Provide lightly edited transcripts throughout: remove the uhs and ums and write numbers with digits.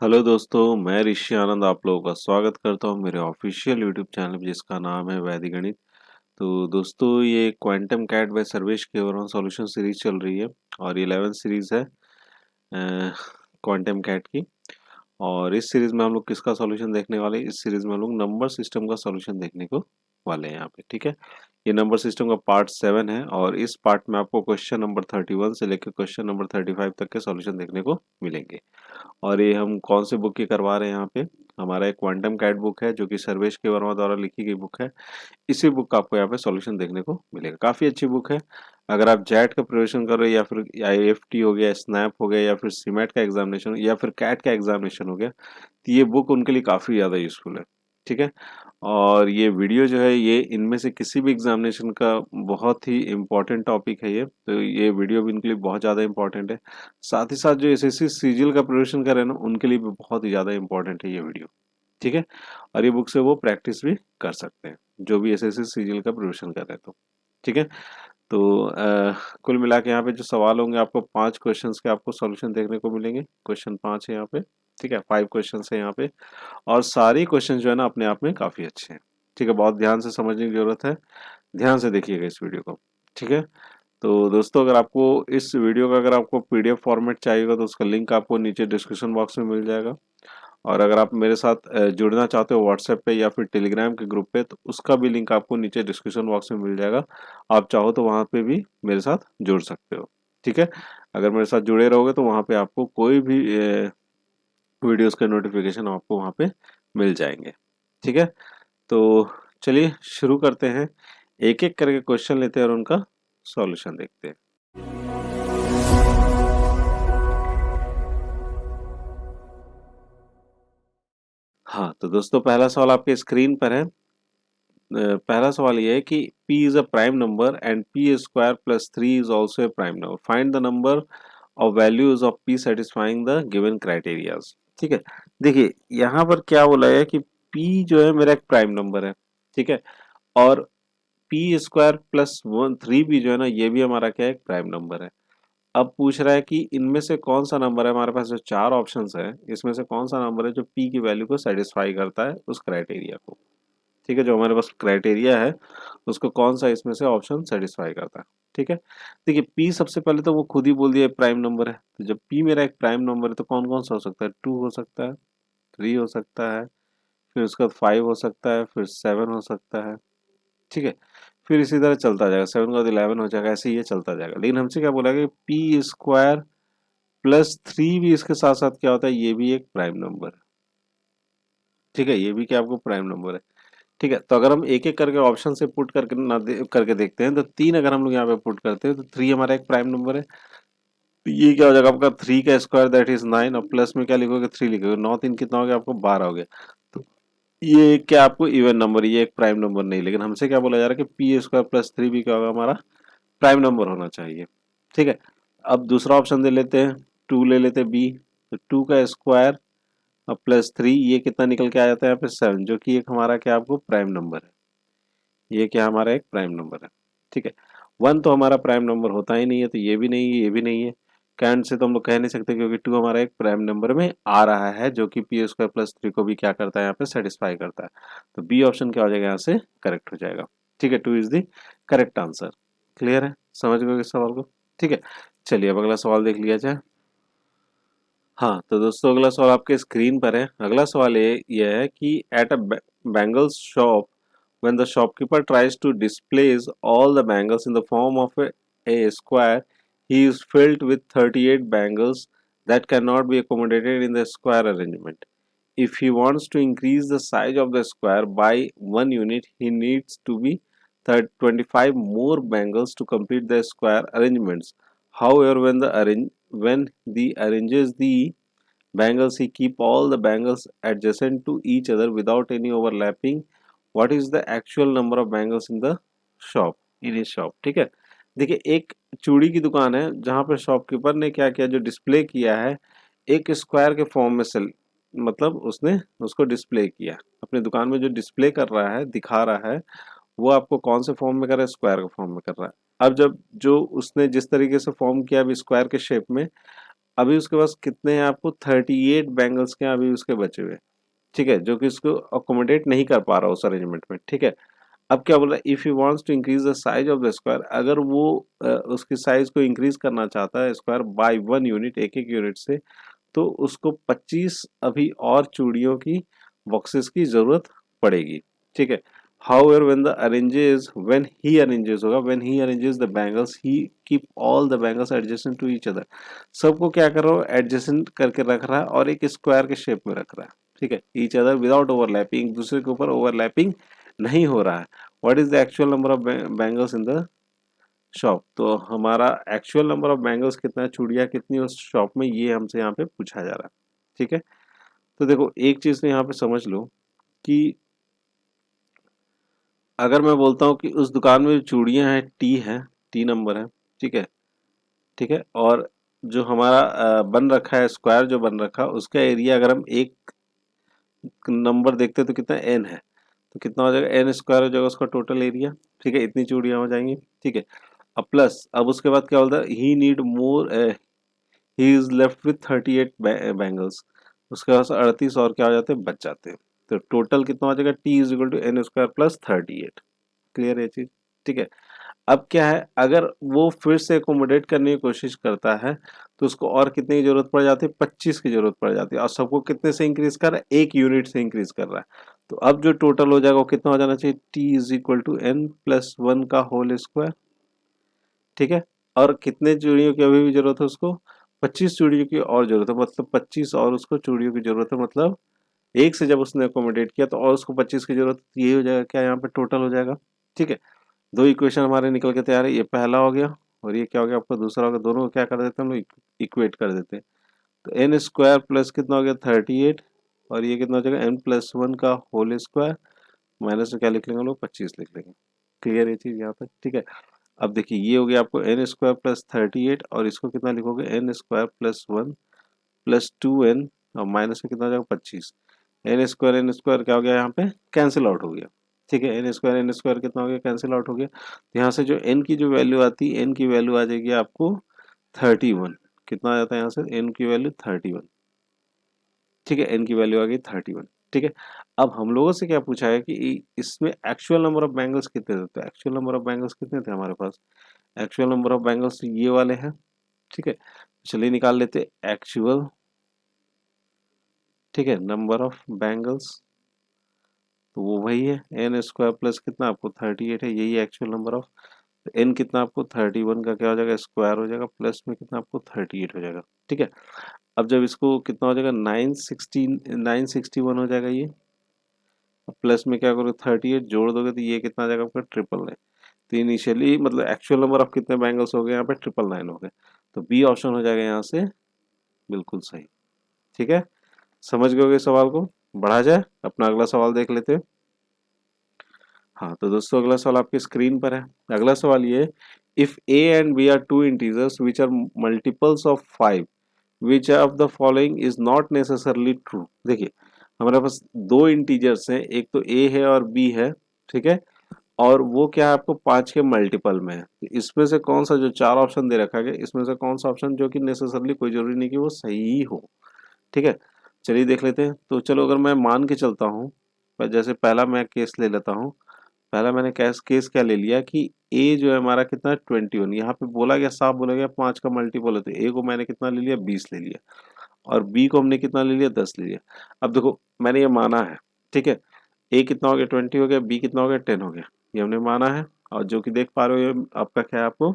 Hello दोस्तों, मैं ऋषि आनंद आप लोगों का स्वागत करता हूं मेरे ऑफिशियल यूट्यूब चैनल पे जिसका नाम है वैदिक गणित। तो दोस्तों ये quantum cat by Sarvesh Kevran solution series चल रही है और 11 सीरीज है क्वांटम कैट की। और इस सीरीज में हम लोग किसका सॉल्यूशन देखने वाले हैं? इस सीरीज में हम लोग नंबर सिस्टम का सॉल्यूशन देखने को वाले हैं यहाँ पे। ठीक है, ये नंबर सिस्टम का पार्ट 7 है और इस पार्ट में आपको क्वेश्चन नंबर 31 से लेकर क्वेश्चन नंबर 35 तक के सॉल्यूशन देखने को मिलेंगे। और ये हम कौन से बुक की करवा रहे हैं यहाँ पे? हमारा एक क्वांटम कैट बुक है जो कि सर्वेश के वर्मा द्वारा लिखी गई बुक है। इसी बुक का आपको यहाँ पे सॉल्यूशन देखने को मिलेगा। काफ़ी अच्छी बुक है। अगर आप जैट का प्रिपरेशन कर रहे हो या फिर आईएफटी हो गया, स्नैप हो गया या फिर सीमेट का एग्जामिनेशन या फिर कैट का एग्जामिनेशन हो गया, तो ये बुक उनके लिए काफ़ी ज़्यादा यूज़फुल है। ठीक है, और ये वीडियो जो है ये इनमें से किसी भी एग्जामिनेशन का बहुत ही इम्पोर्टेंट टॉपिक है ये, तो ये वीडियो भी उनके लिए बहुत ज़्यादा इम्पोर्टेंट है। साथ ही साथ जो एसएससी सीजीएल का प्रिपरेशन कर रहे हैं ना, उनके लिए भी बहुत ही ज़्यादा इम्पोर्टेंट है ये वीडियो। ठीक है, और ये बुक से वो प्रैक्टिस भी कर सकते हैं जो भी एसएससी सीजीएल का प्रिपरेशन कर रहे हैं तो। ठीक है, तो कुल मिला के यहाँ पे जो सवाल होंगे आपको 5 क्वेश्चंस के आपको सॉल्यूशन देखने को मिलेंगे। क्वेश्चन 5 है यहाँ पे। ठीक है, 5 क्वेश्चन है यहाँ पे और सारे क्वेश्चन जो है ना अपने आप में काफ़ी अच्छे हैं। ठीक है, बहुत ध्यान से समझने की जरूरत है। ध्यान से देखिएगा इस वीडियो को। ठीक है, तो दोस्तों अगर आपको इस वीडियो का अगर आपको पीडीएफ फॉर्मेट चाहिएगा तो उसका लिंक आपको नीचे डिस्क्रिप्शन बॉक्स में मिल जाएगा। और अगर आप मेरे साथ जुड़ना चाहते हो व्हाट्सएप पे या फिर टेलीग्राम के ग्रुप पे तो उसका भी लिंक आपको नीचे डिस्क्रिप्शन बॉक्स में मिल जाएगा। आप चाहो तो वहाँ पे भी मेरे साथ जुड़ सकते हो। ठीक है, अगर मेरे साथ जुड़े रहोगे तो वहाँ पे आपको कोई भी वीडियोस के नोटिफिकेशन आपको वहाँ पे मिल जाएंगे। ठीक है, तो चलिए शुरू करते हैं। एक एक करके क्वेश्चन लेते हैं और उनका सॉल्यूशन देखते हैं। हाँ, तो दोस्तों पहला सवाल आपके स्क्रीन पर है। पहला सवाल ये है कि p is a prime number and p square plus 3 is also a prime number, find the number of values of p satisfying the given criterias. ठीक है, देखिए यहाँ पर क्या बोला है कि p जो है मेरा एक प्राइम नंबर है। ठीक है, और p स्क्वायर प्लस 3 भी जो है ना ये भी हमारा क्या है, एक प्राइम नंबर है। अब पूछ रहा है कि इनमें से कौन सा नंबर है, हमारे पास जो चार ऑप्शंस है इसमें से कौन सा नंबर है जो p की वैल्यू को सेटिस्फाई करता है उस क्राइटेरिया को। ठीक है, जो हमारे पास क्राइटेरिया है उसको कौन सा इसमें से ऑप्शन सेटिस्फाई करता है। ठीक है, देखिए p सबसे पहले तो वो खुद ही बोल दिया प्राइम नंबर है, तो जब p मेरा एक प्राइम नंबर है तो कौन कौन सा हो सकता है? 2 हो सकता है, 3 हो सकता है, फिर उसके बाद 5 हो सकता है, फिर 7 हो सकता है। ठीक है, फिर इसी तरह चलता जाएगा, 7 के बाद 11 हो जाएगा, ऐसे ही ये चलता जाएगा। लेकिन हमसे क्या बोला कि पी स्क्वायर प्लस 3 भी इसके साथ साथ क्या होता है, ये भी एक प्राइम नंबर है। ठीक है, ये भी क्या आपको प्राइम नंबर है। ठीक है, तो अगर हम एक एक करके ऑप्शन से पुट करके करके देखते हैं तो 3 अगर हम लोग यहाँ पे पुट करते हैं तो 3 हमारा एक प्राइम नंबर है। तो ये क्या हो जाएगा आपका 3 का स्क्वायर दैट इज 9 और प्लस में क्या लिखोगे 3 लिखोगे, 9 3 कितना हो गया आपको 12 हो गया। तो ये क्या आपको इवन नंबर, ये एक प्राइम नंबर नहीं, लेकिन हमसे क्या बोला जा रहा है कि पी स्क्वायर प्लस 3 भी क्या होगा हमारा प्राइम नंबर होना चाहिए। ठीक है, अब दूसरा ऑप्शन दे लेते हैं, 2 ले लेते हैं बी। तो 2 का स्क्वायर अब प्लस 3 ये कितना निकल के आ जाता है यहाँ पे 7, जो कि एक हमारा क्या आपको प्राइम नंबर है। ये क्या हमारा एक प्राइम नंबर है। ठीक है, 1 तो हमारा प्राइम नंबर होता ही नहीं है, तो ये भी नहीं है, ये भी नहीं है। कैंड से तो हम लोग कह नहीं सकते क्योंकि 2 हमारा एक प्राइम नंबर में आ रहा है जो कि पी स्क्वायर प्लस 3 को भी क्या करता है यहाँ पे सेटिस्फाई करता है। तो बी ऑप्शन क्या हो जाएगा यहाँ से करेक्ट हो जाएगा। ठीक है, 2 is the correct answer. Clear है, समझ गए इस सवाल को? ठीक है, चलिए अब अगला सवाल देख लिया जाए। हाँ, तो दोस्तों अगला सवाल आपके स्क्रीन पर है। अगला सवाल ये है कि at a bangles shop when the shopkeeper tries to displace all the bangles in the form of a square, he is filled with 38 bangles that cannot be accommodated in the square arrangement. If he wants to increase the size of the square by 1 unit, he needs to be 25 more bangles to complete the square arrangements. However, when the arranges the bangles, he keep all the bangles adjacent to each other without any overlapping. What is the actual number of bangles in the shop, in his shop? ठीक है, देखिए एक चूड़ी की दुकान है जहाँ पे शॉपकीपर ने क्या किया, जो डिस्प्ले किया है एक स्क्वायर के फॉर्म में से, मतलब उसने उसको डिस्प्ले किया अपनी दुकान में, जो डिस्प्ले कर रहा है दिखा रहा है वो आपको कौन से फॉर्म में कर रहा है, स्क्वायर के फॉर्म में कर रहा है। अब जब जो उसने जिस तरीके से फॉर्म किया अभी स्क्वायर के शेप में, अभी उसके पास कितने हैं, आपको 38 बैंगल्स के अभी उसके बचे हुए, ठीक है, जो कि उसको अकोमोडेट नहीं कर पा रहा उस अरेंजमेंट में, ठीक है। अब क्या बोल रहा है, if you wants to increase the size of the square, अगर वो उसकी साइज को इंक्रीज करना चाहता है स्क्वायर बाय 1 यूनिट, एक एक यूनिट से, तो उसको 25 अभी और चूड़ियों की बॉक्सेस की जरूरत पड़ेगी, ठीक है। However, when he arranges होगा, when he arranges the bangles, he keep all the bangles adjacent to each other. सबको क्या कर रहा है, एडजेसेंट करके रख रहा है और एक स्क्वायर के शेप में रख रहा है, ठीक है। ईच अदर विदाउट ओवरलैपिंग, एक दूसरे के ऊपर ओवरलैपिंग नहीं हो रहा है। What is the actual number of bangles in the shop, तो हमारा एक्चुअल नंबर ऑफ बैंगल्स कितना है, चूड़ियाँ कितनी उस शॉप में, ये हमसे यहाँ पे पूछा जा रहा है, ठीक है। तो देखो एक चीज तो यहाँ पे समझ लो कि अगर मैं बोलता हूँ कि उस दुकान में जो चूड़ियाँ हैं टी है, टी नंबर है, ठीक है, ठीक है, और जो हमारा बन रखा है स्क्वायर जो बन रखा है उसका एरिया अगर हम एक नंबर देखते हैं तो कितना एन है, तो कितना हो जाएगा, एन स्क्वायर हो जाएगा उसका टोटल एरिया, ठीक है, इतनी चूड़ियाँ हो जाएंगी, ठीक है। अब प्लस, अब उसके बाद क्या बोलता है, he need more, he is left with 38 bangles, उसके पास 38 और क्या हो जाते हैं, बच जाते हैं। तो टोटल कितना हो जाएगा, T is equal to N square plus 38। Clear है चीज, ठीक है। अब क्या है, अगर वो फिर से एकोमोडेट करने की कोशिश करता है तो उसको और कितने की जरूरत पड़ जाती है, 25 की जरूरत पड़ जाती है, और सबको कितने से इंक्रीज कर रहा है, एक यूनिट से इंक्रीज कर रहा है। तो अब जो टोटल हो जाएगा वो कितना हो जाना चाहिए, T is equal to N plus one का होल स्क्वायर, ठीक है। और कितने चूड़ियों की अभी भी जरूरत है उसको, 25 चूड़ियों की और जरूरत है, मतलब 25 और उसको चूड़ियों की जरूरत है, मतलब एक से जब उसने अकोमोडेट किया तो और उसको 25 की जरूरत, ये हो जाएगा क्या, यहाँ पे टोटल हो जाएगा, ठीक है। दो इक्वेशन हमारे निकल के तैयार है, ये पहला हो गया और ये क्या हो गया आपका दूसरा हो गया, दोनों को क्या कर देते हैं हम लोग, इक्वेट कर देते हैं। तो एन स्क्वायर प्लस कितना हो गया 38, और ये कितना हो जाएगा एन प्लस वन का होल स्क्वायर, माइनस में क्या लिख लेंगे हम लोग, 25 लिख लेंगे। क्लियर ये चीज यहाँ तक, ठीक है। अब देखिए ये हो गया आपको एन स्क्वायर प्लस 38, और इसको कितना लिखोगे, N square plus one plus two N, और माइनस में कितना हो जाएगा 25। एन स्क्वायर क्या हो गया यहाँ पे, कैंसिल आउट हो गया, ठीक है। एन स्क्वायर कितना हो गया, कैंसिल आउट हो गया। तो यहाँ से जो एन की जो वैल्यू आती है, एन की वैल्यू आ जाएगी आपको 31। कितना आ जाता है यहाँ से, एन की वैल्यू 31, ठीक है, एन की वैल्यू आ गई 31, ठीक है। अब हम लोगों से क्या पूछा है कि इसमें एक्चुअल नंबर ऑफ बैंगल्स कितने थे, तो एक्चुअल नंबर ऑफ बैंगल्स कितने थे हमारे पास, एक्चुअल नंबर ऑफ बैंगल्स ये वाले हैं, ठीक है। चलिए निकाल लेते एक्चुअल, ठीक है, नंबर ऑफ बैंगल्स, तो वो वही है एन स्क्वायर प्लस कितना आपको 38 है, यही एक्चुअल नंबर ऑफ, एन कितना आपको 31 का क्या हो जाएगा, स्क्वायर हो जाएगा, प्लस में कितना आपको 38 हो जाएगा, ठीक है। अब जब इसको कितना हो जाएगा 961 हो जाएगा ये, अब प्लस में क्या करोगे 38 जोड़ दोगे तो ये कितना आ जाएगा आपका 999। तो इनिशियली मतलब एक्चुअल नंबर ऑफ कितने बैंगल्स हो गए यहाँ पे 999 हो गए, तो बी ऑप्शन हो जाएगा यहाँ से बिल्कुल सही, ठीक है। समझ गए सवाल को, बढ़ा जाए अपना अगला सवाल देख लेते हैं। हाँ तो दोस्तों अगला सवाल आपकी स्क्रीन पर है। अगला सवाल ये, if A and B are two integers which are multiples of 5, which of the following is not necessarily true. देखिए हमारे पास दो इंटीजर्स हैं, एक तो ए है और बी है, ठीक है, और वो क्या है आपको 5 के मल्टीपल में है। तो इसमें से कौन सा, जो चार ऑप्शन दे रखा है इसमें से कौन सा ऑप्शन जो कि नेसेसरली कोई जरूरी नहीं कि वो सही हो, ठीक है। चलिए देख लेते हैं। तो चलो अगर मैं मान के चलता हूँ, जैसे पहला मैं केस ले लेता हूँ, पहला मैंने केस केस क्या ले लिया कि ए जो है हमारा कितना है 21, यहाँ पे बोला गया साफ बोला गया 5 का मल्टीपल है, तो ए को मैंने कितना ले लिया 20 ले लिया, और बी को हमने कितना ले लिया 10 ले लिया। अब देखो मैंने ये माना है, ठीक है, ए कितना हो गया 20 हो गया, बी कितना हो गया 10 हो गया, ये हमने माना है। और जो कि देख पा रहे हो ये आपका क्या है, आपको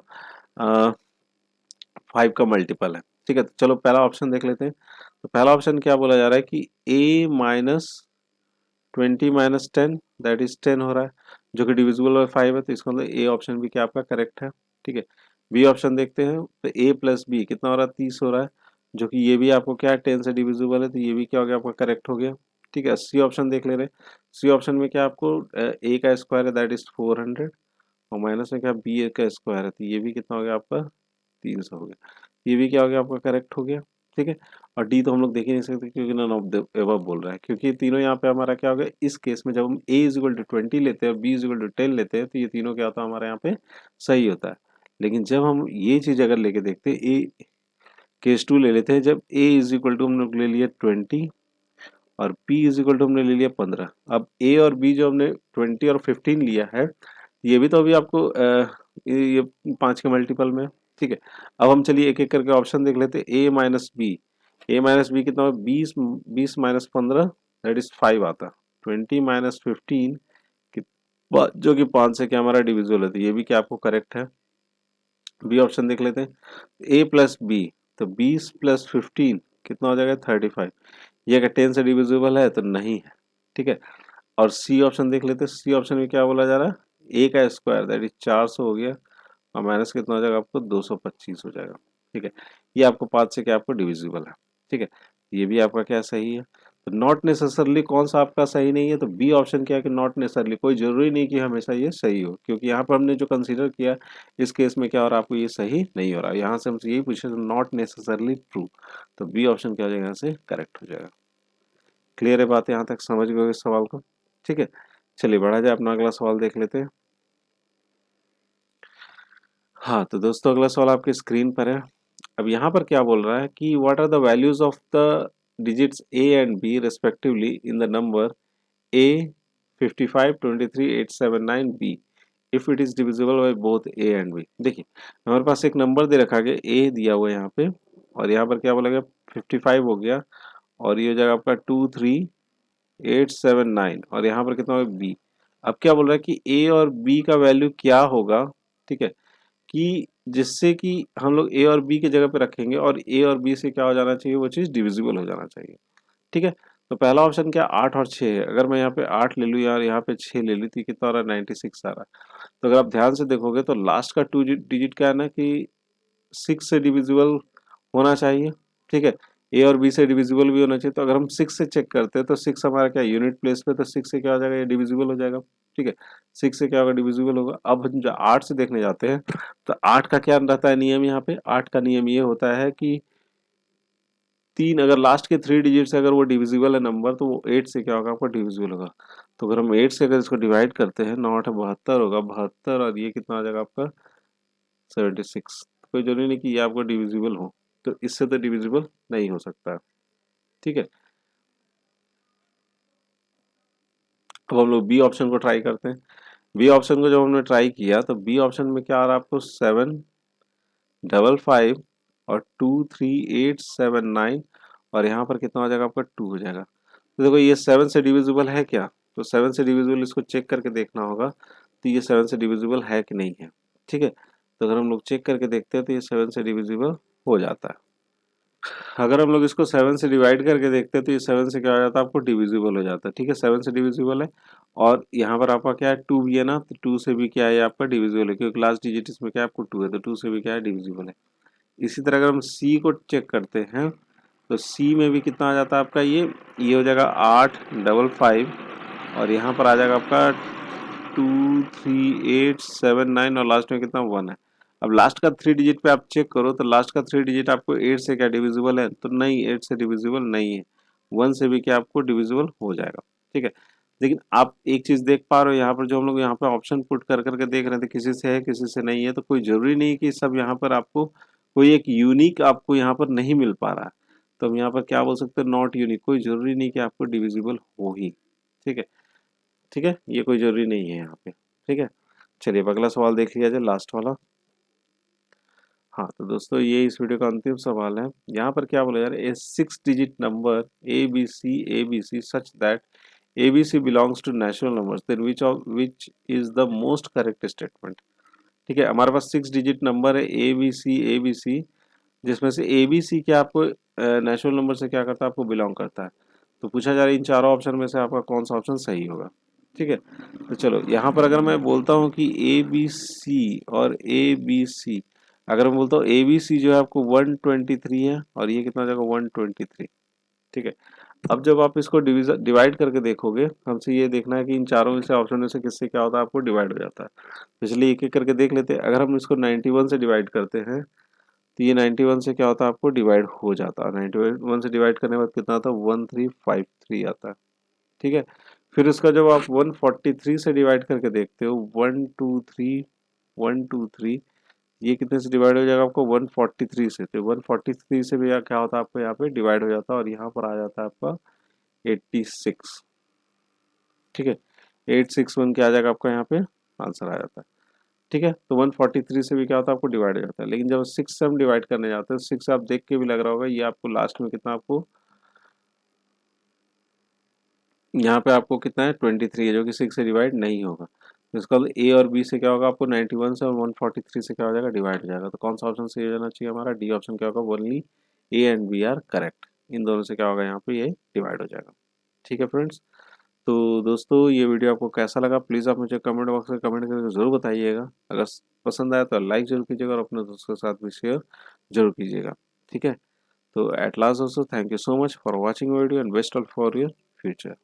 5 का मल्टीपल है, ठीक है। तो चलो पहला ऑप्शन देख लेते हैं। तो पहला ऑप्शन क्या बोला जा रहा है कि ए माइनस 20 - 10 दैट इज 10 हो रहा है, जो कि डिविजिबल बाय 5 है, तो इसका मतलब ए ऑप्शन भी क्या आपका करेक्ट है, ठीक है। बी ऑप्शन देखते हैं, तो ए प्लस बी कितना हो रहा है 30 हो रहा है, जो कि ये भी आपको क्या है 10 से डिविजिबल है, तो ये भी क्या हो गया आपका करेक्ट हो गया, ठीक है। सी ऑप्शन देख ले रहे हैं। सी ऑप्शन में क्या आपको ए का स्क्वायर है दैट इज 400, और माइनस में क्या बी का स्क्वायर है, तो ये भी कितना हो गया आपका 300 हो गया, ये भी क्या हो गया आपका करेक्ट हो गया, ठीक है। और डी तो हम लोग देख ही नहीं सकते क्योंकि नन ऑफ द एबव बोल रहा है, क्योंकि तीनों यहाँ पे हमारा क्या हो गया इस केस में, जब हम a इज इक्वल टू 20 लेते हैं, b इज इक्वल टू 10 लेते हैं, तो ये तीनों क्या होता है हमारे यहाँ पे सही होता है। लेकिन जब हम ये चीज अगर लेके देखते हैं केस 2 ले लेते हैं, जब a इज इक्वल टू हम लोग ले लिया 20 और p इज इक्वल टू हमने ले लिया 15। अब a और b जो हमने 20 और 15 लिया है, ये भी तो अभी आपको ये 5 के मल्टीपल में है, ठीक है। अब हम चलिए एक एक करके ऑप्शन देख लेते हैं। a माइनस बी, a माइनस बी कितना, 20, 20 माइनस 15 दैट इज 5 आता, 20 माइनस 15 जो कि 5 से क्या हमारा डिविजिबल होता है, ये भी क्या आपको करेक्ट है। बी ऑप्शन देख लेते हैं। a प्लस बी, तो 20 प्लस 15 कितना हो जाएगा, 35। ये अगर 10 से डिविजिबल है तो नहीं है, ठीक है। और सी ऑप्शन देख लेते हैं। सी ऑप्शन में क्या बोला जा रहा है, a का स्क्वायर दैट इज 400 हो गया और माइनस कितना हो जाएगा आपको, 225 हो जाएगा, ठीक है। ये आपको 5 से क्या आपको डिविजिबल है, ठीक है। ये भी आपका क्या सही है। तो नॉट नेसेसरली कौन सा आपका सही नहीं है, तो बी ऑप्शन क्या है कि नॉट नेसेसरली, कोई जरूरी नहीं कि हमेशा ये सही हो, क्योंकि यहाँ पर हमने जो कंसीडर किया इस केस में क्या हो रहा है, आपको ये सही नहीं हो रहा है। यहाँ से हमसे यही पूछे, नॉट नेसेसरली ट्रू, तो बी ऑप्शन क्या हो जाएगा, यहाँ से करेक्ट हो जाएगा। क्लियर है बात, यहाँ तक समझ गए इस सवाल को, ठीक है। चलिए बढ़ा जाए, अपना अगला सवाल देख लेते हैं। हाँ तो दोस्तों अगला सवाल आपके स्क्रीन पर है। अब यहाँ पर क्या बोल रहा है कि what are the values of the digits A and B respectively in the number A 55 23 879 B if it is divisible by both A and B. देखिए हमारे पास एक नंबर दे रखा है, ए दिया हुआ है यहाँ पे, और यहाँ पर क्या बोला गया, 55 हो गया और ये हो जाएगा आपका 23879 और यहाँ पर कितना होगा, बी। अब क्या बोल रहा है कि ए और बी का वैल्यू क्या होगा, ठीक है, कि जिससे कि हम लोग ए और बी की जगह पे रखेंगे और ए और बी से क्या हो जाना चाहिए, वो चीज़ डिविजिबल हो जाना चाहिए, ठीक है। तो पहला ऑप्शन क्या, 8 और 6 है। अगर मैं यहाँ पे 8 ले लूँ यार, यहाँ पे 6 ले ली तो कितना आ रहा है, 96 आ रहा है। तो अगर आप ध्यान से देखोगे तो लास्ट का 2 डिजिट क्या है ना कि 6 से डिविजिबल होना चाहिए, ठीक है। ए और बी से डिविजिबल भी होना चाहिए। तो अगर हम 6 से चेक करते हैं तो 6 हमारा क्या यूनिट प्लेस पे, तो 6 से क्या हो जाएगा, ये डिविजिबल हो जाएगा, ठीक है। 6 से क्या होगा, डिविजिबल होगा। अब हम जो 8 से देखने जाते हैं तो 8 का क्या रहता है नियम, यहाँ पे 8 का नियम ये होता है कि 3 अगर लास्ट के 3 डिजिट से अगर वो डिविजिबल है नंबर, तो वो 8 से क्या होगा, आपका डिविजिबल होगा। तो अगर हम 8 से अगर इसको डिवाइड करते हैं, 9 8 72 होगा, 72 और ये कितना आ जाएगा आपका 76। कोई जरूरी नहीं कि ये आपको डिविजिबल हो, तो इससे तो डिविजिबल नहीं हो सकता, ठीक है। अब हम लोग बी ऑप्शन को ट्राई करते हैं। बी ऑप्शन को जब हमने ट्राई किया तो बी ऑप्शन में क्या आ रहा है आपको, 755 और 23879 और यहाँ पर कितना हो जाएगा आपका 2 हो जाएगा। तो देखो ये 7 से डिविजिबल है क्या, तो 7 से डिविजिबल इसको चेक करके देखना होगा, तो ये 7 से डिविजिबल है कि नहीं है, ठीक है। तो अगर हम लोग चेक करके देखते हैं तो ये 7 से डिविजिबल हो जाता है। अगर हम लोग इसको 7 से डिवाइड करके देखते हैं तो ये 7 से क्या हो जाता है, आपको डिविजिबल हो जाता है, ठीक है। 7 से डिविजिबल है और यहाँ पर आपका क्या है, 2 भी है ना, तो 2 से भी क्या है, आपका डिविजिबल है, क्योंकि लास्ट डिजिट इसमें क्या है, आपको 2 है, तो 2 से भी क्या है, डिविजिबल है। इसी तरह अगर हम सी को चेक करते हैं तो सी में भी कितना आ जाता है आपका, ये हो जाएगा 855 और यहाँ पर आ जाएगा आपका 23879 और लास्ट में कितना 1 है। अब लास्ट का 3 डिजिट पे आप चेक करो तो लास्ट का 3 डिजिट आपको 8 से क्या डिविजिबल है, तो नहीं, 8 से डिविजिबल नहीं है। 1 से भी क्या आपको डिविजिबल हो जाएगा, ठीक है। लेकिन आप एक चीज देख पा रहे हो, यहाँ पर जो हम लोग यहाँ पे ऑप्शन पुट कर करके देख रहे थे, किसी से है किसी से नहीं है, तो कोई जरूरी नहीं कि सब यहाँ पर आपको कोई एक यूनिक आपको यहाँ पर नहीं मिल पा रहा है। तो हम यहाँ पर क्या बोल सकते हैं, नॉट यूनिक, कोई जरूरी नहीं कि आपको डिविजिबल हो ही, ठीक है, ठीक है, ये कोई जरूरी नहीं है यहाँ पे, ठीक है। चलिए अब अगला सवाल देख लिया जाए, लास्ट वाला। हाँ तो दोस्तों ये इस वीडियो का अंतिम सवाल है। यहाँ पर क्या बोला जा रहा है, A 6 digit number A B C such that A B C belongs to natural numbers then which is the most correct statement. ठीक है, हमारे पास 6 डिजिट नंबर है ए बी सी, जिसमें से ए बी सी क्या आपको नेचुरल नंबर से क्या करता है, आपको बिलोंग करता है। तो पूछा जा रहा है इन चारों ऑप्शन में से आपका कौन सा ऑप्शन सही होगा, ठीक है। तो चलो यहाँ पर अगर मैं बोलता हूँ कि ए बी सी और ए बी सी, अगर मैं बोलता हूँ ए बी सी जो है आपको 123 है और ये कितना हो जाएगा 123, ठीक है। अब जब आप इसको डिवाइड करके देखोगे, हमसे ये देखना है कि इन चारों में से ऑप्शन में से किससे क्या होता है, आपको डिवाइड हो जाता है। तो चलिए एक एक करके देख लेते हैं। अगर हम इसको 91 से डिवाइड करते हैं तो ये 91 से क्या होता है, आपको डिवाइड हो जाता है। 91 से डिवाइड करने के बाद कितना आता है, 1353 आता है, ठीक है। फिर उसका जब आप 143 से डिवाइड करके देखते हो, 123 123, ये कितने से डिवाइड हो जाएगा आपको 143 से, तो 143 से भी क्या होता है आपको यहाँ पे डिवाइड हो जाता है और यहाँ पर आ जाता है आपका 86। ठीक है, 861 क्या आ जाएगा आपका यहाँ पे आंसर आ जाता है। ठीक है, तो 143 से भी क्या होता है आपको डिवाइड हो जाता है, लेकिन जब 6 से हम डिवाइड करने जाते हैं, 6 से आप देख के भी लग रहा होगा ये आपको लास्ट में कितना आपको यहाँ पे आपको कितना है 23 है, जो कि 6 से डिवाइड नहीं होगा। तो इसका मतलब ए और बी से क्या होगा आपको 91 से और 143 से क्या हो जाएगा डिवाइड हो जाएगा। तो कौन सा ऑप्शन सही हो जाना चाहिए हमारा, डी ऑप्शन क्या होगा, only A and B are correct. इन दोनों से क्या होगा यहाँ पे ये डिवाइड हो जाएगा। ठीक है फ्रेंड्स, तो दोस्तों ये वीडियो आपको कैसा लगा प्लीज़ आप मुझे कमेंट बॉक्स में कमेंट करके ज़रूर बताइएगा। अगर पसंद आया तो लाइक जरूर कीजिएगा और अपने दोस्तों के साथ भी शेयर जरूर कीजिएगा। ठीक है, तो एट लास्ट दोस्तों thank you so much for watching video and best of for your future.